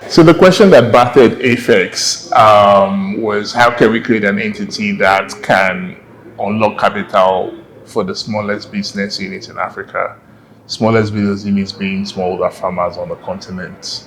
So the question that battered AFEX was how can we create an entity that can unlock capital for the smallest business units in Africa? Smallest business units being smallholder farmers on the continent.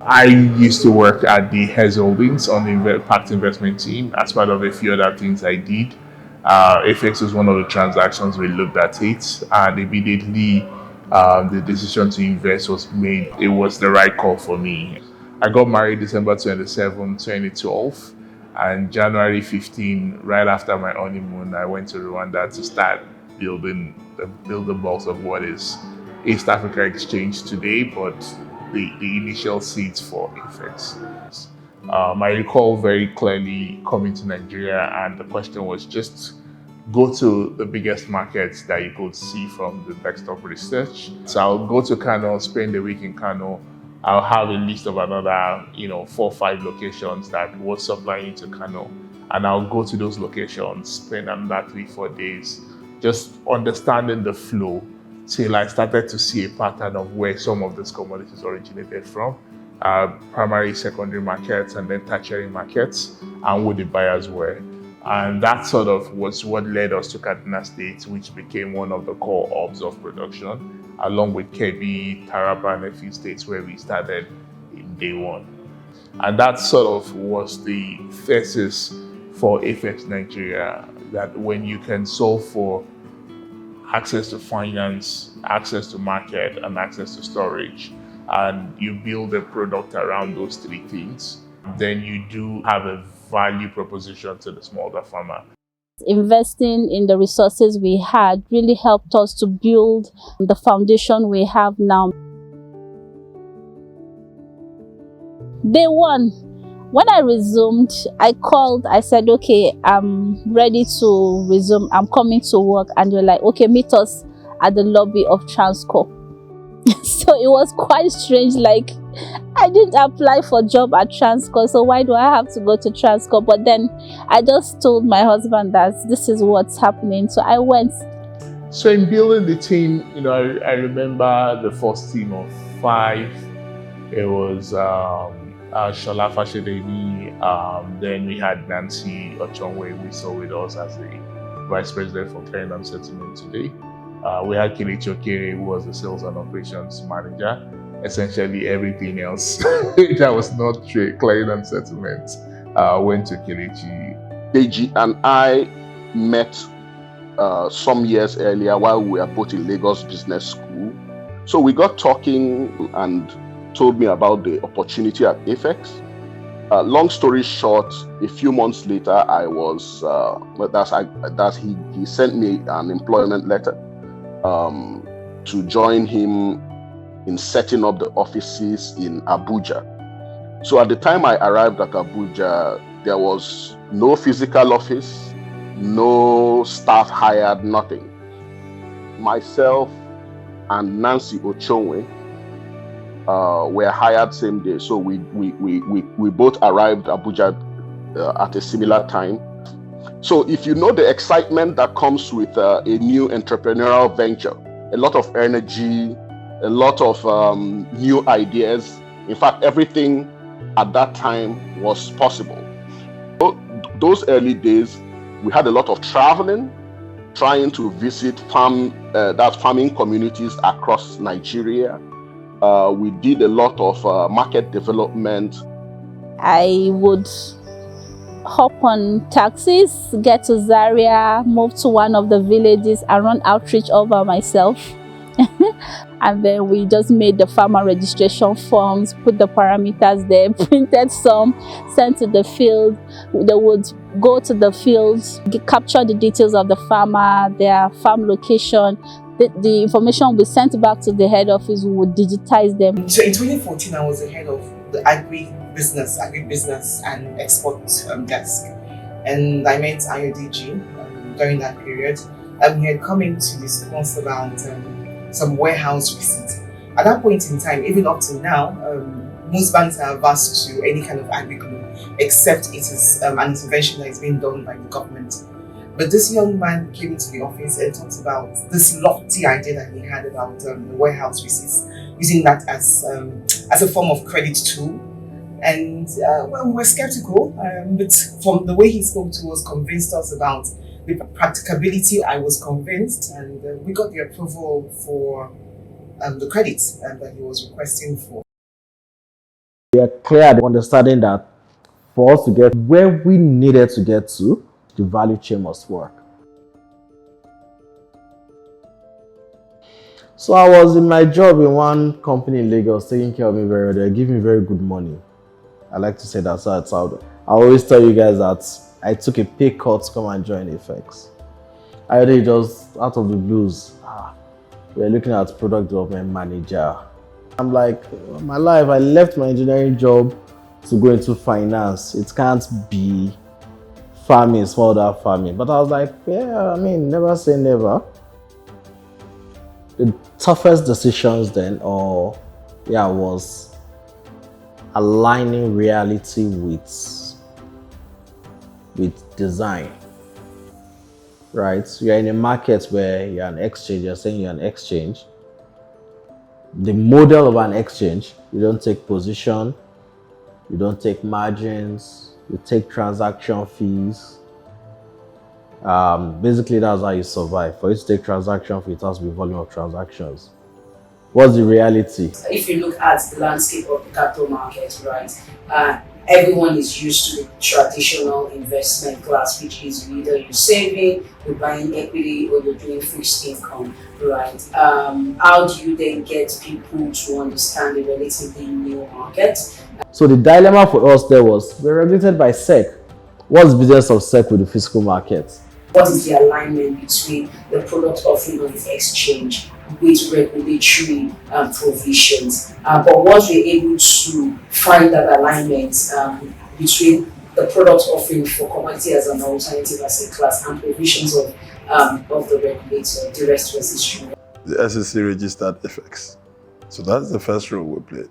I used to work at the Hez Holdings on the Pact investment team as part of a few other things I did. FX was one of the transactions we looked at it, and immediately the decision to invest was made. It was the right call for me. I got married December 27, 2012, and January 15, right after my honeymoon, I went to Rwanda to start building the building blocks of what is East Africa Exchange today, but the initial seeds for AFEX. I recall very clearly coming to Nigeria, and the question was just go to the biggest markets that you could see from the desktop research. So I'll go to Kano, spend the week in Kano. I'll have a list of another, 4 or 5 locations that was supplying to Kano, and I'll go to those locations, spend another 3-4 days, just understanding the flow till I started to see a pattern of where some of these commodities originated from, primary, secondary markets, and then tertiary markets, and who the buyers were. And that sort of was what led us to Kaduna State, which became one of the core hubs of production, along with Kebbi, Taraba, and a few states where we started in day one. And that sort of was the thesis for AFEX Nigeria, that when you can solve for access to finance, access to market, and access to storage, and you build a product around those 3 things, then you do have a value proposition to the smallholder farmer. Investing in the resources we had really helped us to build the foundation we have now. Day one, when I resumed, I called, I said, okay, I'm ready to resume, I'm coming to work. And they're like, okay, meet us at the lobby of Transcorp. So it was quite strange, like, I didn't apply for a job at Transcorp, so why do I have to go to Transcorp? But then I just told my husband that this is what's happening, so I went. So in building the team, I remember the first team of 5. It was Shola Fashedemi, then we had Nancy Ochonwe, we saw with us as the Vice President for Clearing and Settlement today. We had Kelechi Okere, who was the Sales and Operations Manager. Essentially everything else that was not clearing and settlement went to Kelechi. Deji and I met some years earlier while we were both in Lagos Business School. So we got talking and told me about the opportunity at AFEX. Long story short, a few months later, I was, he sent me an employment letter to join him in setting up the offices in Abuja. So at the time I arrived at Abuja, there was no physical office, no staff hired, nothing. Myself and Nancy Ochonwe were hired same day. So we both arrived Abuja at a similar time. So if you know the excitement that comes with a new entrepreneurial venture, a lot of energy, a lot of new ideas. In fact, everything at that time was possible. So those early days, we had a lot of traveling, trying to visit farming communities across Nigeria. We did a lot of market development. I would hop on taxis, get to Zaria, move to one of the villages and run outreach all by myself. And then we just made the farmer registration forms, put the parameters there, printed some, sent to the field. They would go to the fields, capture the details of the farmer, their farm location. The information we sent back to the head office, we would digitize them. So in 2014, I was the head of the agribusiness and export desk. And I met IODG during that period. He had come in to discuss about some warehouse receipts. At that point in time, even up to now, most banks are averse to any kind of agri loan, except it is an intervention that is being done by the government. But this young man came into the office and talked about this lofty idea that he had about the warehouse receipts, using that as a form of credit tool. And well, we were skeptical, but from the way he spoke to us, convinced us about the practicability. I was convinced, and we got the approval for the credits that he was requesting for. We are clear at understanding that for us to get where we needed to get to, the value chain must work. So I was in my job in one company in Lagos, taking care of me very well. They giving me very good money. I like to say that's how it's out. I always tell you guys that I took a pay cut to come and join AFEX. I did just out of the blues. We're looking at product development manager. I'm like, my life, I left my engineering job to go into finance. It can't be farming, smallholder farming. But I was like, yeah, I mean, never say never. The toughest decisions then, was aligning reality with design, right? So you're in a market where you're an exchange, you're saying you're an exchange. The model of an exchange, you don't take position, you don't take margins, you take transaction fees. Basically, that's how you survive. For you to take transaction fee, it has to be volume of transactions. What's the reality? If you look at the landscape of the capital market, right, everyone is used to the traditional investment class, which is either you're saving, you're buying equity, or you're doing fixed income, right? How do you then get people to understand the relatively new market? So the dilemma for us there was, we're regulated by SEC. What's the business of SEC with the physical market? What is the alignment between the product offering of the exchange with regulatory provisions? But once we're able to find that alignment between the product offering for commodity as an alternative asset class and provisions of the regulator, the rest was history. The SEC registered AFEX. So that's the first role we played.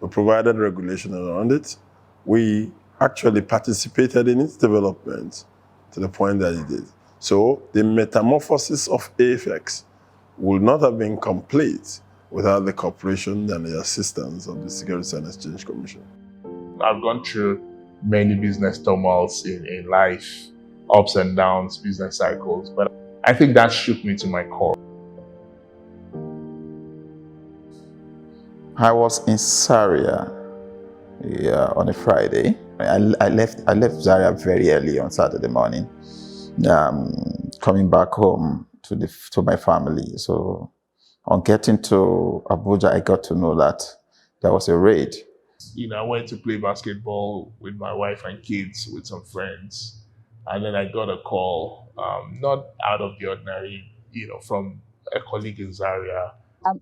We provided regulation around it. We actually participated in its development to the point that it did. So the metamorphosis of AFEX would not have been complete without the cooperation and the assistance of the Securities and Exchange Commission. I've gone through many business turmoils in life, ups and downs, business cycles, but I think that shook me to my core. I was in Zaria on a Friday. I left Zaria very early on Saturday morning, coming back home to my family. So on getting to Abuja, I got to know that there was a raid. I went to play basketball with my wife and kids with some friends. And then I got a call, not out of the ordinary, from a colleague in Zaria.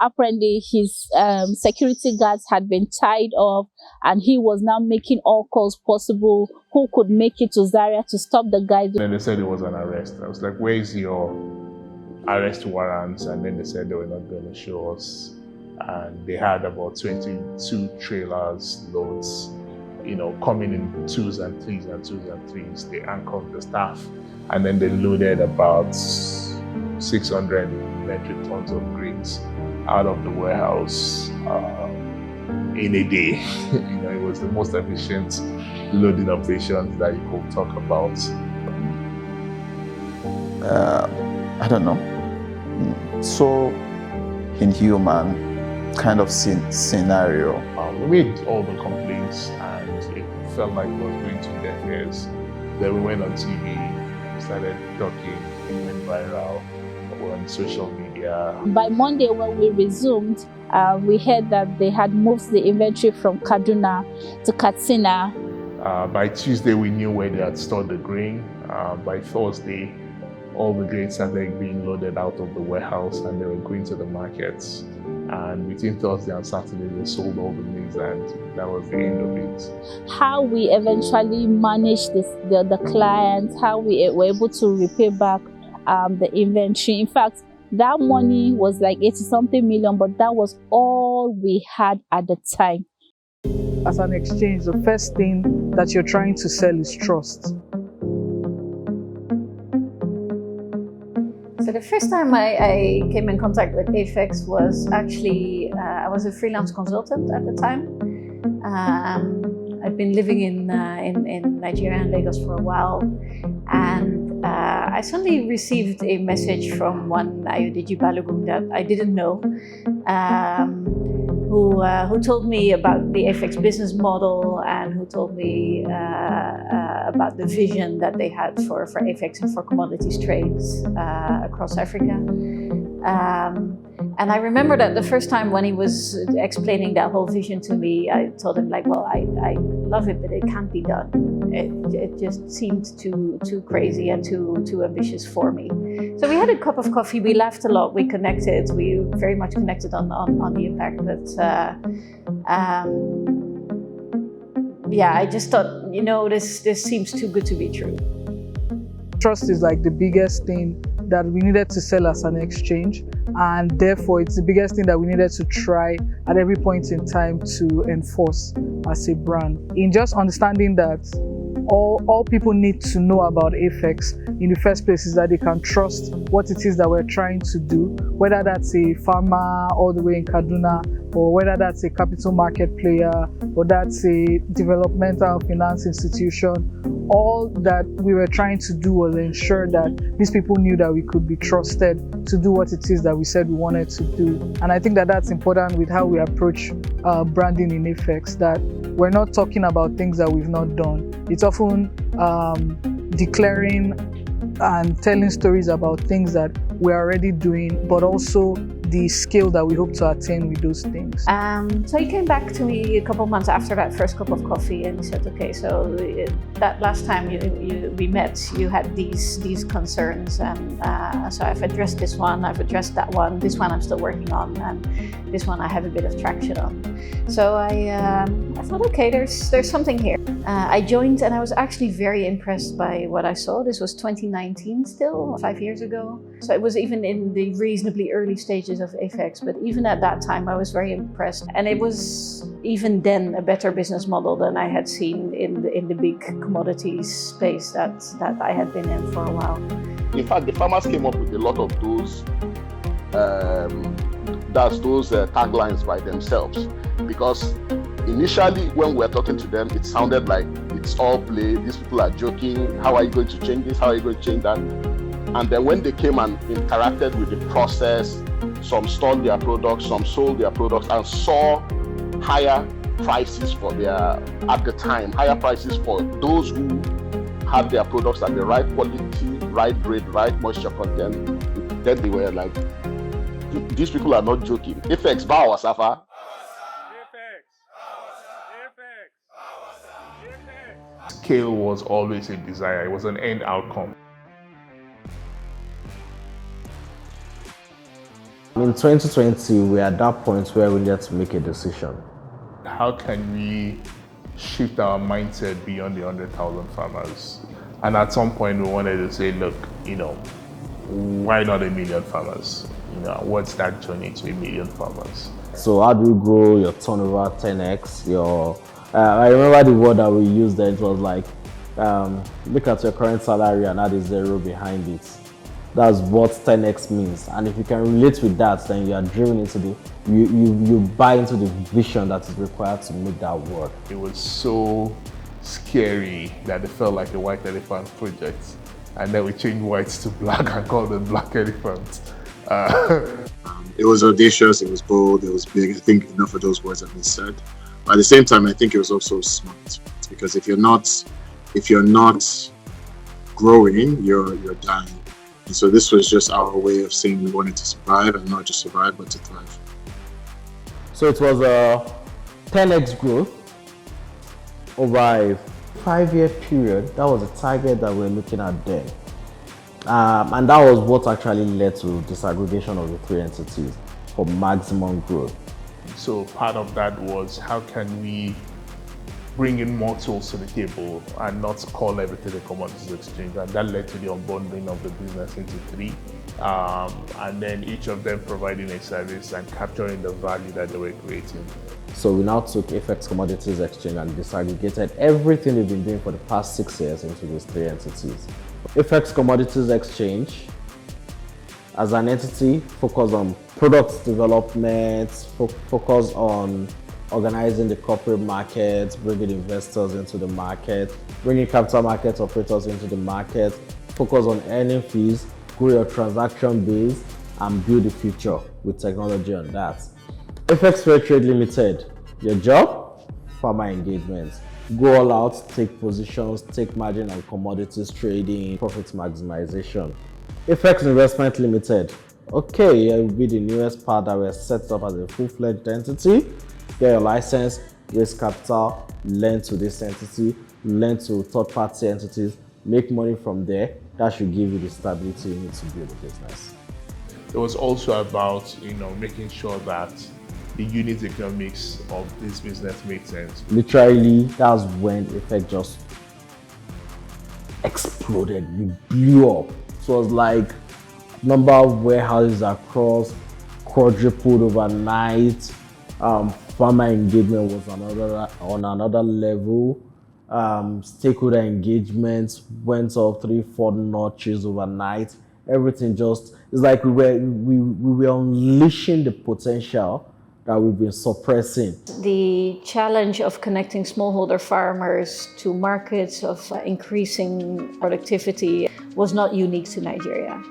Apparently, his security guards had been tied off, and he was now making all calls possible. Who could make it to Zaria to stop the guys? Then they said it was an arrest. I was like, where's your arrest warrants? And then they said they were not going to show us. And they had about 22 trailers, loads, coming in twos and threes. They anchored the staff, and then they loaded about 600 metric tons of grains out of the warehouse in a day. It was the most efficient loading operations that you could talk about. I don't know, so inhuman kind of scenario. We made all the complaints, and it felt like it was going to deaf ears. Then we went on TV, started talking, it went viral. We're on social media. By Monday, when we resumed, we heard that they had moved the inventory from Kaduna to Katsina. By Tuesday, we knew where they had stored the grain. By Thursday, all the grain started being loaded out of the warehouse, and they were going to the markets. And between Thursday and Saturday, they sold all the maize, and that was the end of it. How we eventually managed the clients, how we were able to repay back the inventory. In fact, that money was like 80-something million, but that was all we had at the time. As an exchange, the first thing that you're trying to sell is trust. So the first time I came in contact with AFEX was actually, I was a freelance consultant at the time. I've been living in Nigeria and Lagos for a while, and I suddenly received a message from one Ayodeji Balogun that I didn't know, who told me about the AFEX business model and who told me about the vision that they had for AFEX and for commodities trades across Africa. And I remember that the first time when he was explaining that whole vision to me, I told him, like, well, I love it, but it can't be done. It just seemed too crazy and too ambitious for me. So we had a cup of coffee, we laughed a lot, we connected, we very much connected on the impact. But yeah, I just thought, you know, this seems too good to be true. Trust is like the biggest thing that we needed to sell as an exchange, and therefore it's the biggest thing that we needed to try at every point in time to enforce as a brand. In just understanding that all people need to know about AFEX in the first place is that they can trust what it is that we're trying to do, whether that's a farmer all the way in Kaduna, or whether that's a capital market player, or that's a developmental finance institution. All that we were trying to do was ensure that these people knew that we could be trusted to do what it is that we said we wanted to do. And I think that that's important with how we approach branding in AFEX, that we're not talking about things that we've not done. It's often declaring and telling stories about things that we're already doing, but also the scale that we hope to attain with those things. So he came back to me a couple months after that first cup of coffee, and he said, okay, so that last time we met, you had these concerns, and so I've addressed this one, I've addressed that one, this one I'm still working on, and this one I have a bit of traction on. So I thought, okay, there's something here. I joined, and I was actually very impressed by what I saw. This was 2019 still, 5 years ago. So it was even in the reasonably early stages of AFEX, but even at that time I was very impressed. And it was even then a better business model than I had seen in the big commodities space that I had been in for a while. In fact, the farmers came up with a lot of those taglines by themselves, because initially when we were talking to them, it sounded like it's all play, these people are joking, how are you going to change this, how are you going to change that? And then when they came and interacted with the process, some stored their products, some sold their products, and saw higher prices for at the time, higher prices for those who had their products at the right quality, right grade, right moisture content, then they were like, these people are not joking. AFEX, Bawa Safa. Scale was always a desire, it was an end outcome. In 2020, we're at that point where we need to make a decision. How can we shift our mindset beyond the 100,000 farmers? And at some point we wanted to say, look, why not 1 million farmers? What's that journey to 1 million farmers? So how do you grow your turnover 10x? I remember the word that we used there, it was like, look at your current salary and add a zero behind it. That's what 10x means. And if you can relate with that, then you are driven into you buy into the vision that is required to make that work. It was so scary that it felt like a white elephant project. And then we changed whites to black and called them black elephants. It was audacious, it was bold, it was big. I think enough of those words have been said. But at the same time, I think it was also smart, because if you're not growing, you're dying. And so this was just our way of saying we wanted to survive, and not just survive, but to thrive. So it was a 10x growth over a 5-year period. That was the target that we're looking at then. And that was what actually led to disaggregation of the 3 entities for maximum growth. So part of that was, how can we bring in more tools to the table and not call everything a commodities exchange? And that led to the unbundling of the business into 3. And then each of them providing a service and capturing the value that they were creating. So we now took AFEX Commodities Exchange and disaggregated everything we've been doing for the past 6 years into these 3 entities. AFEX Commodities Exchange as an entity, focus on product development, focus on organizing the corporate market, bringing investors into the market, bringing capital market operators into the market, focus on earning fees, grow your transaction base, and build the future with technology on that. AFEX Fair Trade Limited, your job? Farmer engagement. Go all out, take positions, take margin and commodities trading, profit maximization. AFEX Investment Limited. Okay, it will be the newest part that we're set up as a full-fledged entity. Get your license, raise capital, lend to this entity, lend to third-party entities, make money from there. That should give you the stability you need to build a business. It was also about, making sure that the unit economics of this business made sense. Literally, that's when AFEX just exploded. We blew up. So it was like number of warehouses across quadrupled overnight. Farmer engagement was on another level. Stakeholder engagement went up 3-4 notches overnight. Everything it's like we were unleashing the potential that we've been suppressing. The challenge of connecting smallholder farmers to markets, of increasing productivity, was not unique to Nigeria.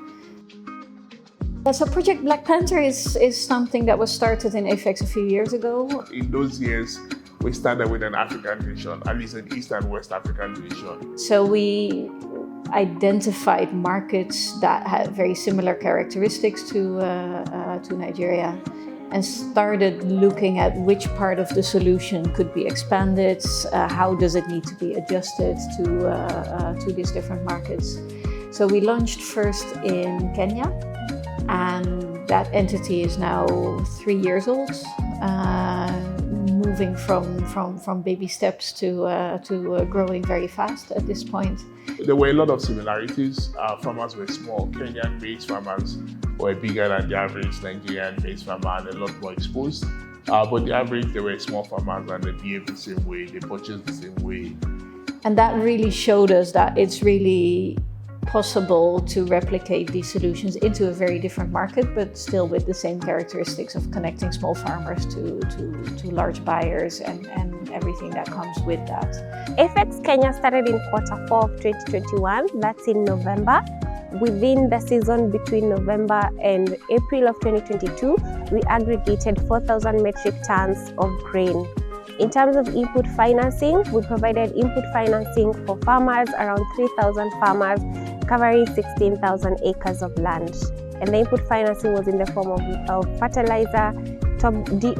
So Project Black Panther is something that was started in AFEX a few years ago. In those years, we started with an African vision, at least an East and West African vision. So we identified markets that had very similar characteristics to Nigeria, and started looking at which part of the solution could be expanded, how does it need to be adjusted to these different markets. So we launched first in Kenya, and that entity is now 3 years old, moving from baby steps to growing very fast at this point. There were a lot of similarities. Farmers were small. Kenyan maize farmers were bigger than the average Nigerian maize farmer and a lot more exposed. But the average, they were small farmers and they behaved the same way, they purchased the same way. And that really showed us that it's really possible to replicate these solutions into a very different market, but still with the same characteristics of connecting small farmers to large buyers and everything that comes with that. AFEX Kenya started in Q4 of 2021, that's in November. Within the season between November and April of 2022, we aggregated 4,000 metric tons of grain. In terms of input financing, we provided input financing for farmers, around 3,000 farmers, covering 16,000 acres of land. And the input financing was in the form of fertilizer,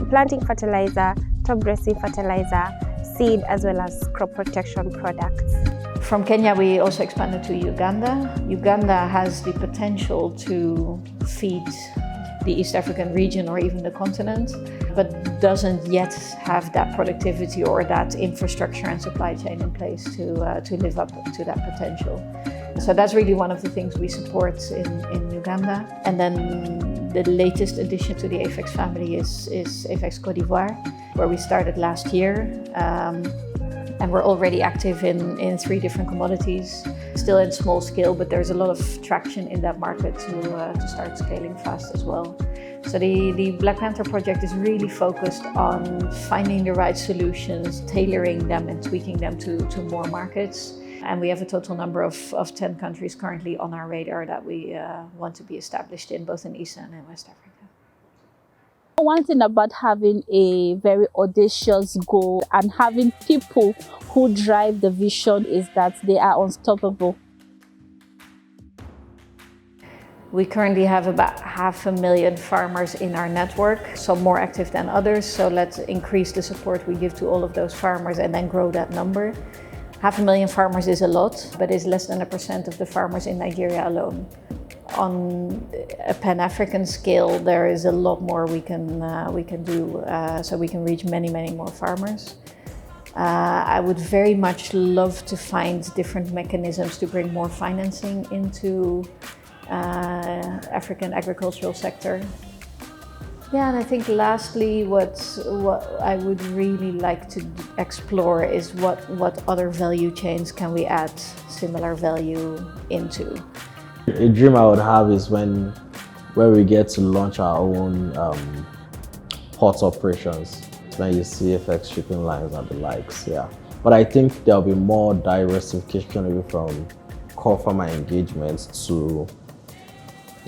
planting fertilizer, top dressing fertilizer, seed, as well as crop protection products. From Kenya, we also expanded to Uganda. Uganda has the potential to feed the East African region or even the continent, but doesn't yet have that productivity or that infrastructure and supply chain in place to live up to that potential. So that's really one of the things we support in Uganda. And then the latest addition to the AFEX family is AFEX Côte d'Ivoire, where we started last year. And we're already active in 3 different commodities, still in small scale, but there's a lot of traction in that market to start scaling fast as well. So the Black Panther project is really focused on finding the right solutions, tailoring them and tweaking them to more markets. And we have a total number of 10 countries currently on our radar that we want to be established in, both in Eastern and West Africa. One thing about having a very audacious goal and having people who drive the vision is that they are unstoppable. We currently have about 500,000 farmers in our network, some more active than others. So let's increase the support we give to all of those farmers and then grow that number. 500,000 farmers is a lot, but it's less than 1% of the farmers in Nigeria alone. On a Pan-African scale, there is a lot more we can do, so we can reach many more farmers. I would very much love to find different mechanisms to bring more financing into African agricultural sector. Yeah, and I think lastly, what I would really like to explore is what other value chains can we add similar value into. A dream I would have is when where we get to launch our own port operations. It's when you see AFEX shipping lines and the likes, yeah. But I think there'll be more diversification away from core farmer engagements to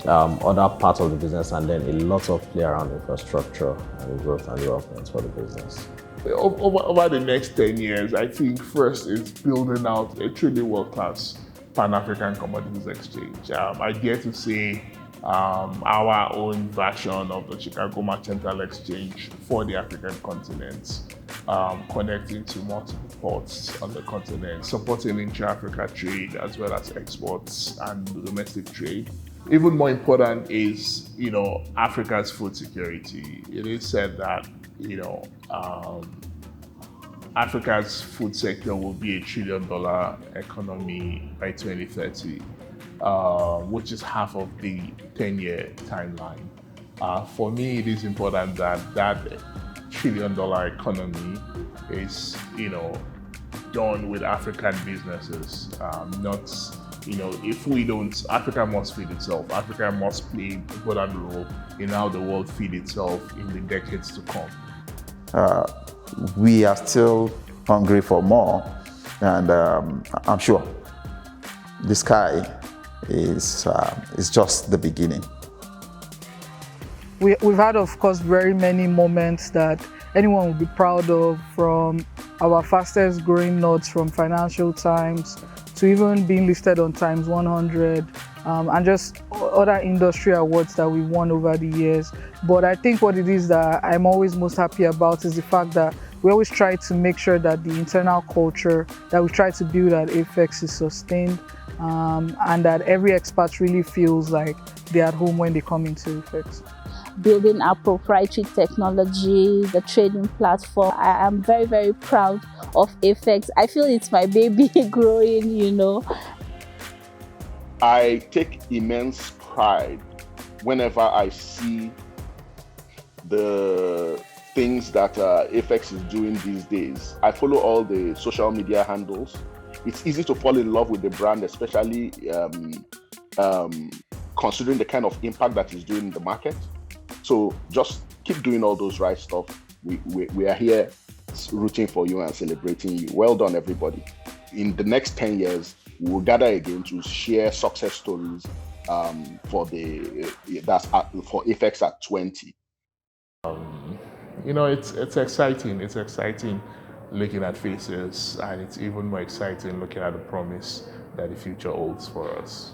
other parts of the business, and then a lot of play around infrastructure and growth and development for the business. Over the next 10 years, I think first is building out a truly world-class Pan-African commodities exchange. I dare to say our own version of the Chicago Mercantile Exchange for the African continent, connecting to multiple ports on the continent, supporting intra-Africa trade as well as exports and domestic trade. Even more important is, Africa's food security. It is said that, Africa's food sector will be $1 trillion economy by 2030, which is half of the 10-year timeline. For me, it is important that that $1 trillion economy is, done with African businesses, not, if we don't, Africa must feed itself. Africa must play an important role in how the world feed itself in the decades to come. We are still hungry for more, and I'm sure the sky is just the beginning. We've had, of course, very many moments that anyone will be proud of, from our fastest growing nodes from Financial Times to even being listed on Times 100, and just other industry awards that we won over the years. But I think what it is that I'm always most happy about is the fact that we always try to make sure that the internal culture that we try to build at AFEX is sustained, and that every expert really feels like they're at home when they come into AFEX. Building our proprietary technology, the trading platform. I am very, very proud of AFEX. I feel it's my baby growing, I take immense pride whenever I see the things that AFEX is doing these days. I follow all the social media handles. It's easy to fall in love with the brand, especially considering the kind of impact that it's doing in the market. So just keep doing all those right stuff. We are here rooting for you and celebrating you. Well done, everybody. In the next 10 years, we'll gather again to share success stories for AFEX at 20. It's exciting. It's exciting looking at faces, and it's even more exciting looking at the promise that the future holds for us.